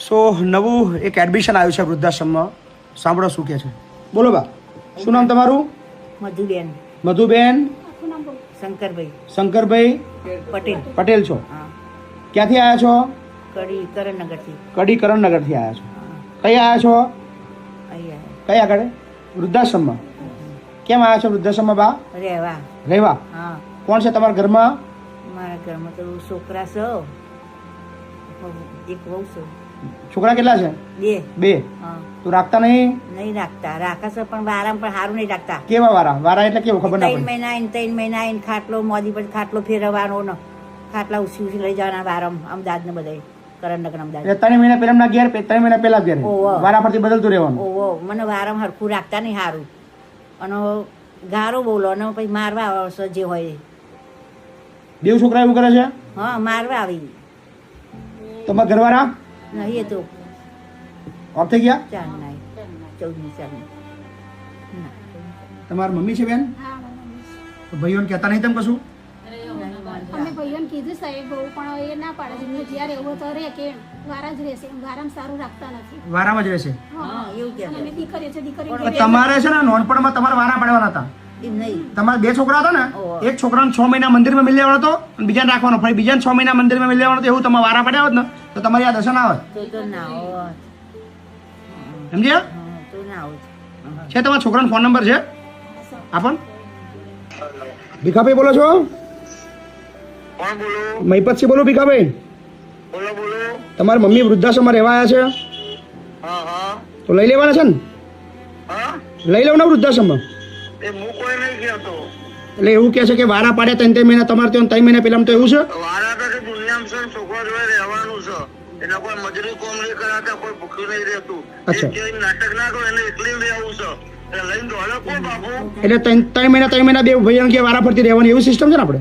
સો નવું એક એડમિશન આવ્યું છે વૃદ્ધાશ્રમમાં, સાંભળો શું કહે છે. બોલો બા, શું નામ તમારું? મધુબેન. મધુબેન. શંકરભાઈ. શંકરભાઈ પટેલ. પટેલ છો. હા. ક્યાંથી આવ્યા છો? કડી કરણનગરથી. કડી કરણનગરથી આવ્યા છો. કઈ આવ્યા છો? અહીંયા કઈ આગળ? વૃદ્ધાશ્રમમાં. કેમ આવ્યા છો વૃદ્ધાશ્રમમાં બા? રહેવા. રહેવા. હા. કોણ છે તમારા ઘરમાં? મારા ઘરમાં તો છોકરા છે, એક વહુ છે. છોકરા કેટલા છે? બે. હા. તું રાખતા નહીં? નહીં રાખતા, રાખે છે પણ વારામાં પણ સારું નહીં રાખતા. કેવા વારા? વારા એટલે કેવું ખબર ના 3 પડે. મહિના આવીને 3 મહિના આવીને ખાટલો મોદી પર ખાટલો ફેરવવાનો ને ખાટલા ઉછી લઈ જવાના વારામાં અમદાવાદ ને બધા કરણનગર અમદાવાદ. એટલે 3 મહિના પહેલા ઘેર, 3 મહિના પહેલા ઘેર. ઓહો. વારા પરથી બદલતું રહેવાનું. ઓહો, મને વારામાં હરખું રાખતા નહીં સારું, અને ગારો બોલો અને પછી મારવા આવશે જે હોય. દેવ છોકરા એવું કરે છે? હા, મારવા આવી. તમારા ઘરવાળા નહીં એ તો ઓફ થઈ ગયા? 14 સાલ. તમારા મમ્મી છે બેન? તો ભાઈઓને કહેતા નહીં તમે કશું? અમે ભાઈઓને કીધું સાહેબ બહુ, પણ એ ના પાડે છે. જ્યારે એવું તો રે કે વારા જ રહેશે, વારામાં સારું રાખતા નથી. વારામાં જ રહેશે. હા, એવું કે અમે દીકરીઓ છે, દીકરીઓ પણ તમારે છે ને નાનપણમાં તમારે વારા પાડવાના હતા. એમ નહીં. તમારા 2 છોકરા હતા ને, ઓહો. એક છોકરાને 6 મહિના મંદિરમાં મિલી લેવાનો હતો અને બીજાને રાખવાનો, ફરી બીજાને 6 મહિના મંદિરમાં મિલી લેવાનો હતો. એવું તમે વારા પાડ્યા હોત ને તો તમારી આ દશા ના આવે. તો ના હોત. સમજ્યા? હા, તો ના હોત. છે તમારા છોકરાનો ફોન નંબર છે? આપો. ભીખાભાઈ બોલો છો? કોણ બોલો? મહિપતસિંહ બોલો. ભીખાભાઈ, બોલો બોલો. તમારા મમ્મી વૃદ્ધાશ્રમમાં રહેવા આવ્યા છે, હા હા તો લઈ લેવાના છે ને? હા, લઈ લેવાના વૃદ્ધાશ્રમમાં. એ હું કોઈ નહીં કહેતો. એટલે એવું કહે છે કે વારા પાડ્યા 3 મહિના તમારે ત્યાં, 3 મહિના પહેલા તો એવું છે? વારા તો કે દુનિયામાં છે ને છોકરા જોડે રહેવાનું છે. એને કોઈ મજૂરી કોમ નહીં કરાતા, કોઈ ભૂખ્યું નહીં રહેતું. અચ્છા. એ નાટક ના કરો, એને એકલી રહેવું છે. એટલે લઈને દોડે કોણ બાપુ? એટલે 3 મહિના બે ભાઈઓને કે વારા ફરતી રહેવાની એવી સિસ્ટમ છે ને આપણે?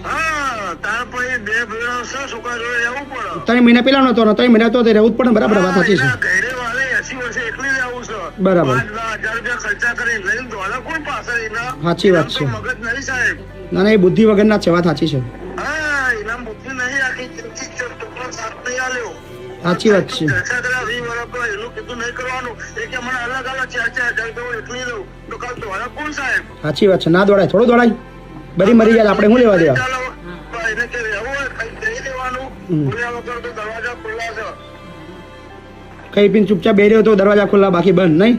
હા, તાર પછી 2 ભાઈઓ છે, છોકરા જોડે રહેવું પડે. 3 મહિના પહેલા નતો ને 3 મહિના તો રહેવું જ પડે ને. બરાબર, વાત સાચી છે. એના ઘરે વાળે 80 વર્ષે એકલી રહેવું છે. બરાબર. 5,000 રૂપિયા ખર્ચા કરીને લઈને દોડે કોણ પાછળ? એના સાચી વાત છે. મગજ નહીં સાહેબ. ના ના, એ બુદ્ધિ વગરના જ છે. વાત સાચી છે. હા, એના બુદ્ધિ નહીં આખી જિંદગી છોકરો સાથ નહીં આલ્યો. સાચી વાત છે. ચર્ચા કર્યા 20 વર્ષ તો એનું કીધું નહીં કરવાનું. એ કે મને અલગ અલગ 4,000 તો હું એકલી રહું. તો કાલ દોડે કોણ સાહેબ? સાચી વાત છે. ના દોડાય, થોડું દોડાય. બધી મરી જાય આપણે શું લેવા દેવા? ચાલો, તો એને કે રહેવું હોય ખાઈ જઈ દેવાનું. બોલ્યા વગર તો દરવાજા ખુલ્લા છે. કઈ પીને ચૂપચાપ બેહી રહ્યો તો દરવાજા ખુલ્લા, બાકી બંધ નહીં.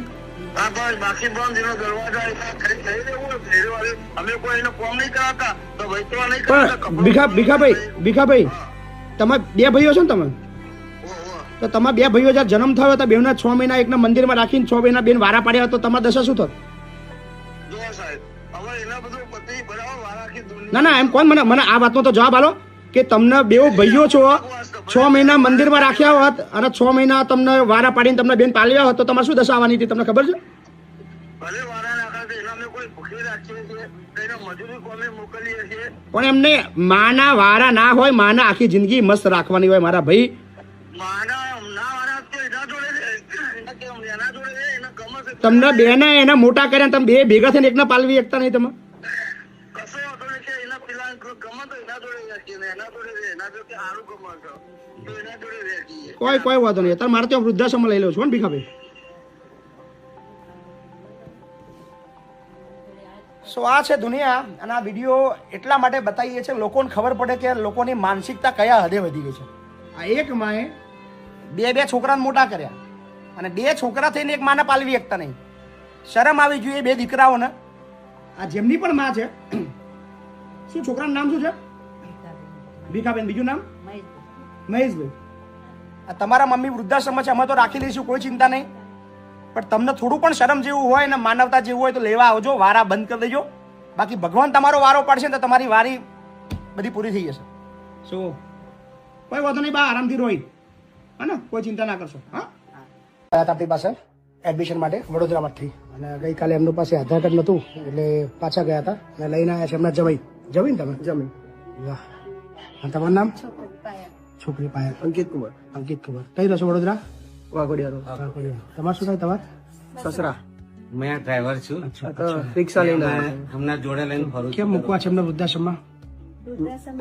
હા બસ, બાકી બંધ. એનો દરવાજા એના ખાઈ જઈ દેવું હોય ઘેરવાળી. અમે કોઈ એને કોમ નહીં કરાતા, તો ભાઈ તો નહીં કરાતા. પણ ભીખાભાઈ, તમે 2 ભાઈઓ છો ને તમે? તો તમારા 2 ભાઈઓ જ્યારે જન્મ થયો તો બેવના 6 મહિના એકના મંદિરમાં રાખીને 6 મહિના બેન વારા પાડ્યા તો તમારા દશા શું થત? જો સાહેબ, હવે એના બધું પતિ બરાબર વારા આખી દુનિયા. ના ના, એમ કોણ મને આ વાતનો તો જવાબ આલો કે તમને 2 ભાઈઓ છો, 6 મહિના મંદિરમાં રાખ્યા હોત અને 6 મહિના તમને વારા પાડીને તમને બેન પાલ્યા હોત તો તમારે શું દશા આવવાની હતી તમને ખબર છે? ભલે વારા નાખા તો એના અમે કોઈ ભૂખી રાખીએ છીએ, એને મજૂરી કોમે મોકલીએ છીએ. પણ એમને માના વારા ના હોય, માના આખી જિંદગી મસ્ત રાખવાની હોય મારા ભાઈ. માના ના વારા તો એના જોડે રહે. એના કેમ એના જોડે રહે, એના ગમે છે. તમને બેને એના મોટા કર્યા, તમે 2 ભેગા થઈને એકને પાલવી શકતા નહીં તમે? કશો વાંધો નહીં કે એના પેલા ગમે તો એના જોડે રાખીએ ને એના જોડે રહે. એના જોડે સારું ગમે છે તો એના જોડે રાખીએ. કોઈ વાંધો નહીં. અત્યારે મારે ત્યાં વૃદ્ધાશ્રમમાં લઈ લો છો ને ભીખાભાઈ? સો આ છે દુનિયા. અને આ વિડીયો એટલા માટે બતાવીએ છીએ લોકોને ખબર પડે કે લોકોની માનસિકતા કયા હદે વધી ગઈ છે. આ એક માએ 2 છોકરાને મોટા કર્યા અને 2 છોકરા થઈને એક માને પાલવી શકતા નહીં. શરમ આવી જોઈએ 2 દીકરાઓને. આ જેમની પણ માં છે, શું છોકરાનું નામ શું છે? ભીખાબેન. બીજું નામ? મહેશભાઈ. આ તમારા મમ્મી વૃદ્ધાશ્રમમાં છે, અમે તો રાખી લઈશું, કોઈ ચિંતા નહીં. પણ તમને થોડું પણ શરમ જેવું હોય ને માનવતા જેવું હોય તો લેવા આવજો, વારા બંધ કરી દેજો. બાકી ભગવાન તમારો વારો પાડશે ને તો તમારી વારી બધી પૂરી થઈ જશે. શું કોઈ વાંધો નહીં બા, આરામથી રોઈ, હા ને, કોઈ ચિંતા ના કરશો. હા, આપણી પાસે એડમિશન માટે વડોદરામાંથી, અને ગઈકાલે એમનું પાસે આધાર કાર્ડ નહોતું એટલે પાછા ગયા હતા અને લઈને આવ્યા છે એમના જમાઈ. જમી ને તમે? જમી. વાહ. અને તમારું નામ? છોકરી પાયલ. અંકિત કુમાર. કઈ રહો છો? વડોદરા. વાઘોડિયા. તમારે શું થાય? તમારે સસરા. મેં ડ્રાઈવર છું. રિક્ષા લઈને હમણાં જોડે લઈને ફરું. કેમ મૂકવા છે એમને વૃદ્ધાશ્રમમાં?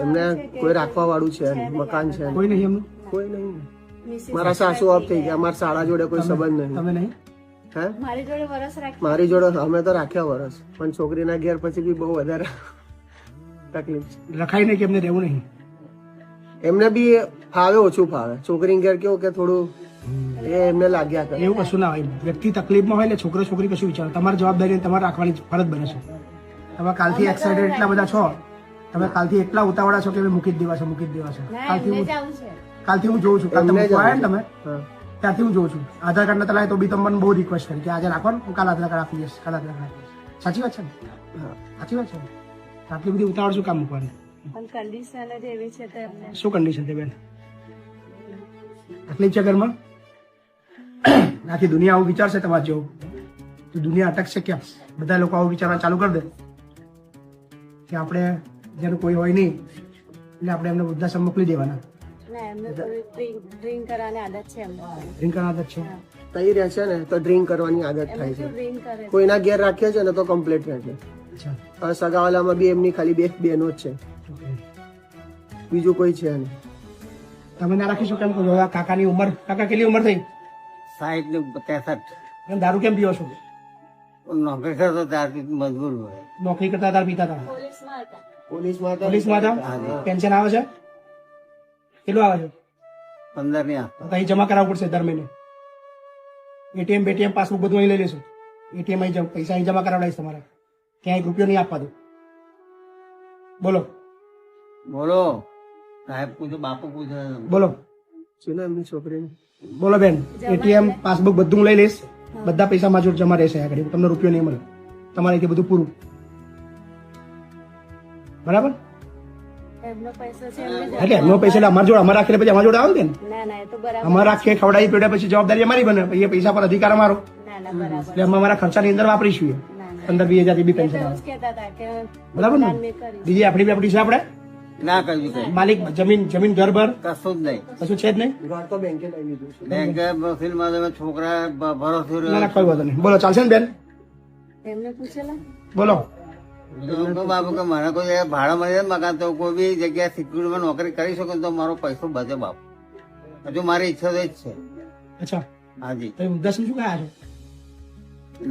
એમને કોઈ રાખવા વાળું છે, મકાન છે, કોઈ નહીં એમનું? કોઈ નહીં. મારા સાસુ ઓફ થઈ ગયા, મારા શાળા જોડે કોઈ સંબંધ નહીં. તમે નહીં હે મારી જોડે વરસ રાખી મારી જોડે અમે તો રાખ્યા વરસ, પણ છોકરીના ઘેર પછી બી બહુ વધારે તકલીફ છે. રખાય નહીં કે એમને રહેવું નહીં. એમને બી ફાવે, ઓછું ફાવે. છોકરી ઘેર કેવું કે થોડું એ એમને લાગ્યા કરે. એવું કશું ના હોય. વ્યક્તિ તકલીફમાં હોય એટલે છોકરો છોકરી કશું વિચારો. તમારી જવાબદારી તમારે રાખવાની ફરજ બને છે. તમે કાલથી એક્સાઇટેડ એટલા બધા છો, તમે કાલથી એટલા ઉતાવળા છો કે હવે મૂકી જ દેવા છે, મૂકી જ દેવા છે. કાલથી હું જોઉં છું. કાલ તમે મૂકવા આવ્યા ને તમે હા. ત્યારથી હું જોઉં છું. આધાર કાર્ડ નતા લાવે તો બી તમને બહુ રિક્વેસ્ટ કરી કે આજે રાખવાનું, હું કાલ આધાર કાર્ડ આપી દઈશ, કાલ આધાર કાર્ડ આપી દઈશ. સાચી વાત છે ને? હા. સાચી વાત છે ને? તો આટલી બધી ઉતાવળ શું કામ મૂકવાની? પણ કન્ડિશન જ એવી છે તો એમને શું કન્ડિશન છે બેન? તકલીફ છે ઘરમાં? આખી દુનિયા આવું વિચારશે તમારે જેવું તો દુનિયા અટકશે ક્યાં? બધા લોકો આવું વિચારવા ચાલુ કરી દે કે આપણે જેનું કોઈ હોય નહીં એટલે આપણે એમને વૃદ્ધાશ્રમ મોકલી દેવાના. ના એમને ડ્રિંક કરવાની આદત છે એમને ડ્રિંક કરવાની આદત છે. તઈ રહે છે ને તો ડ્રિંક કરવાની આદત થાય છે. ડ્રિંક કરે કોઈના ઘેર રાખીએ છે ને તો કમ્પ્લીટ રહે છે. અચ્છા, હવે સગાવાલામાં બી એમની ખાલી બે બહેનો જ છે, ઓકે. બીજું કોઈ છે નહીં. તમે ના રાખીશું કેમ કહો? આ કાકાની ઉંમર, કાકા કેટલી ઉંમર થઈ? 60 ને 63. અને દારૂ કેમ પીવો છો? નોકરી કરતો ત્યારથી મજબૂર હોય. નોકરી કરતા હતા, પીતા હતા? પોલીસમાં હતા પોલીસમાં તો પોલીસમાં હતા? પેન્શન આવે છે? કેટલું આવે છે? 15 ની આસપાસ. તો અહીં જમા કરાવવું પડશે દર મહિને. એટીએમ બેટીએમ પાસબુક બધું અહીં લઈ લેશો. એટીએમ અહીં પૈસા અહીં જમા કરાવડાવીશ તમારે. ક્યાંય એક રૂપિયો નહીં આપવા દો. બોલો બોલો સાહેબ પૂછો, બાપુ પૂછો. બોલો છે ને એમની છોકરીને. બોલો બેન. એટીએમ પાસબુક બધું હું લઈ લઈશ. બધા પૈસા મારા જોડે જમા રહેશે આગળ. તમને રૂપિયો નહીં મળે. તમારે અહીંથી બધું પૂરું. બરાબર? એમનો પૈસો છે એમને એટલે એમનો પૈસા એટલે અમારા જોડે અમારે રાખીને પછી અમારા જોડે આવે ને. ના ના એ તો બરાબર અમારે રાખીએ ખવડાવી પેડા પછી જવાબદારી અમારી બને. પછી એ પૈસા પર અધિકાર અમારો. ના ના બરાબર એટલે અમે અમારા ખર્ચાની અંદર વાપરીશું એ. ના ના 15-20 હજાર બી પેન્શન એવું આવે. જ કહેતા હતા કે બરાબર ને? મેં કરી બીજી આપણી બી આપણી છે આપણે ના કર્યું કઈ માલિક જમીન ઘર ભર કશું જ નહીં. કશું છે જ નહીં. ઘર તો બેંકે લઈ લીધું છે. બેંકે વકીલમાં તમે છોકરા ભરોસો ના ના કોઈ વાંધો નહીં. બોલો ચાલશે ને બેન? એમને પૂછેલા બોલો. બાબુ કે મને કોઈ જગ્યાએ ભાડા મળી જાય મકાન તો કોઈ બી જગ્યાએ સિક્યુરિટીમાં નોકરી કરી શકો તો મારો પૈસો બચે બાપુ. હજુ મારી ઈચ્છા તો જ છે. અચ્છા, હાજી તમે વૃદ્ધાશ્રમ શું કયા છો?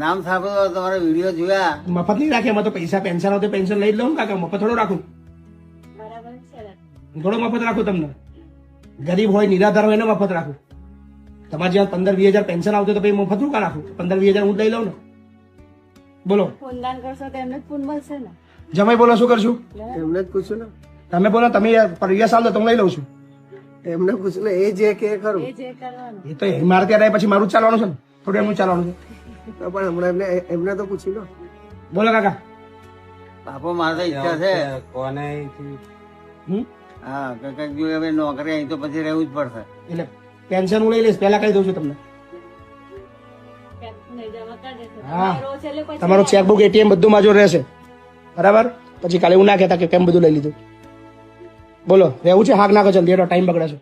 નામ સાંભળ્યું તમારા વિડીયો જોયા. મફત નહીં રાખે. એમાં તો પૈસા પેન્શન આવતો પેન્શન લઈ જ લઉં ને કાકા. મફત થોડો રાખું? બરાબર છે ને? થોડો મફત રાખું તમને? ગરીબ હોય નિરાધાર હોય એને મફત રાખું. તમારે જ્યાં 15-20 હજાર પેન્શન આવતું તો પછી મફત શું કા રાખું? 15-20 હજાર હું જ લઈ લઉં ને. બોલો પૂનદાન કરશો તો એમને જ પૂન મળશે ને જમાઈ બોલો શું કરશું? એમને જ પૂછ્યું ને. તમે બોલો. તમે પરિવાર સાલ તો હું લઈ લઉં છું. એમને પૂછ્યું ને, એ જે કે ખરું. એ જે કરવાનું એ તો મારે ત્યાં રહે પછી મારું જ ચાલવાનું છે ને. થોડું એમનું ચાલવાનું છે. તો પણ હમણાં એમને તો પૂછી લો. બોલો કાકા. બાપુ મારે તો ઈચ્છા છે. કોને હમ? હા કે કંઈક જો હવે નોકરી અહીં તો પછી રહેવું જ પડશે. એટલે પેન્શન હું લઈ લઈશ. પહેલા કહી દઉં છું તમને. જમા કરી દેશો હા. રોજ એટલે પછી તમારું ચેકબુક એટીએમ બધું માજો રહેશે. બરાબર? પછી કાલે એવું ના કહેતા કે કેમ બધું લઈ લીધું. બોલો રહેવું છે? હાક નાખો જલ્દી. એનો ટાઈમ બગડે છે.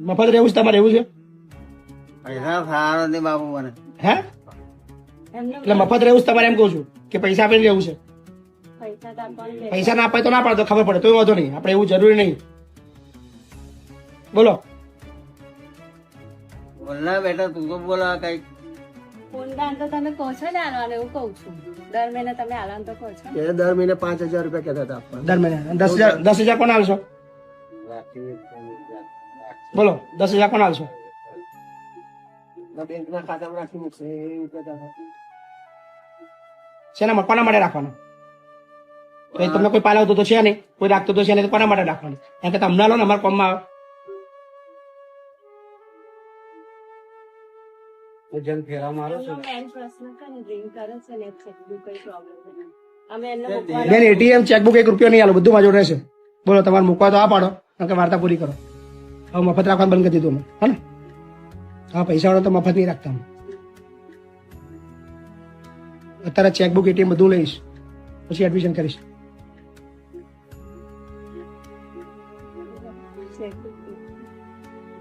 મફત રહેવું છે તમારે? એવું છે? પૈસા સારા નથી બાપુ મને. હે? એમને એટલે મફત રહેવું છે તમારે એમ કહું છું કે પૈસા આપીને રહેવું છે? પૈસા તો આપવાનું છે. પૈસા ના અપાય તો ના પાડે તો ખબર પડે તો વાંધો નહીં. આપણે એવું જરૂરી નહીં. બોલો. બોલના બેટા તું તો બોલા કઈક. પૂનદાન તો તમે કહો છો ને આલવાનું એવું કહું છું દર મહિને તમે આલવાનું તો કહો છો એ દર મહિને 5,000 રૂપિયા કહેતા હતા આપવા. દર મહિને 10,000 કોણ આવશો? બોલો 10,000 કોણ આવશો? બેંકના ખાતામાં રાખી મૂકશે એવું કહેતા હતા. શેના કોના માટે રાખવાના? તો તમને કોઈ પાલવતો તો છે નહીં, કોઈ રાખતો તો છે નહીં, તો કોના માટે રાખવાનું? એમ કે તમને લો ને અમારા કોમમાં આવે. જેમ ફેરા મારો એમનો મેન પ્રશ્ન કે ડ્રિંક કરે છે ને એટલે બીજું કઈ પ્રોબ્લેમ નથી અમે એમને મૂકવાના બેન એટીએમ ચેકબુક 1 રૂપિયો નહીં આલો. બધું માજો રહેશે. બોલો તમારે મૂકવા તો આ પાડો કારણ કે વાર્તા પૂરી કરો. હવે મફત રાખવાનું બંધ કરી દીધું અમે. હા ને? હા પૈસા વાળો તો મફત નહીં રાખતા અમે. અત્યારે ચેકબુક એટીએમ બધું લઈશ પછી એડમિશન કરીશ.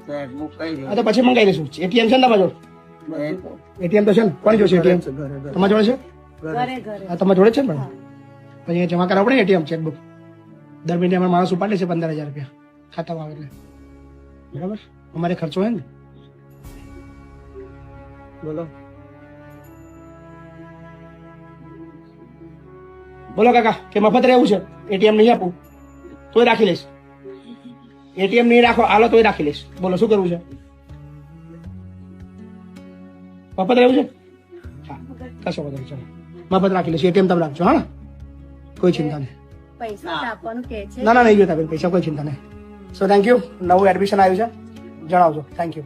ચેકબુક કઈ છે? હા તો પછી મંગાવી લઈશું. એટીએમ છે ને તમારા જોડે? એટીએમ તો છે ને? કોની જોડે છે એટીએમ? ઘરે ઘરે તમારા જોડે છે? ઘરે ઘરે હા તમારા જોડે છે ને? પણ પછી જમા કરાવવું પડે એટીએમ ચેકબુક. દર મહિને અમારા માણસ ઉપાડે છે 15,000 રૂપિયા ખાતામાં આવે એટલે બરાબર અમારે ખર્ચો હોય ને. બોલો બોલો કાકા કે મફત રહેવું છે? એટીએમ નહીં આપું તોય રાખી લઈશ. એટીએમ નહીં રાખો આલો તોય રાખી લઈશ. બોલો શું કરવું છે? મફત રહેવું છે? હા કશો વાંધો નહીં, ચલો મફત રાખી લઈશ. એટીએમ તમે રાખજો. હા કોઈ ચિંતા નહીં. પૈસા આપવાનું કે છે ના ના નહીં જોતા બેન પૈસા, કોઈ ચિંતા નહીં. So thank you. નવું એડમિશન આવ્યું છે, જણાવજો. Thank you.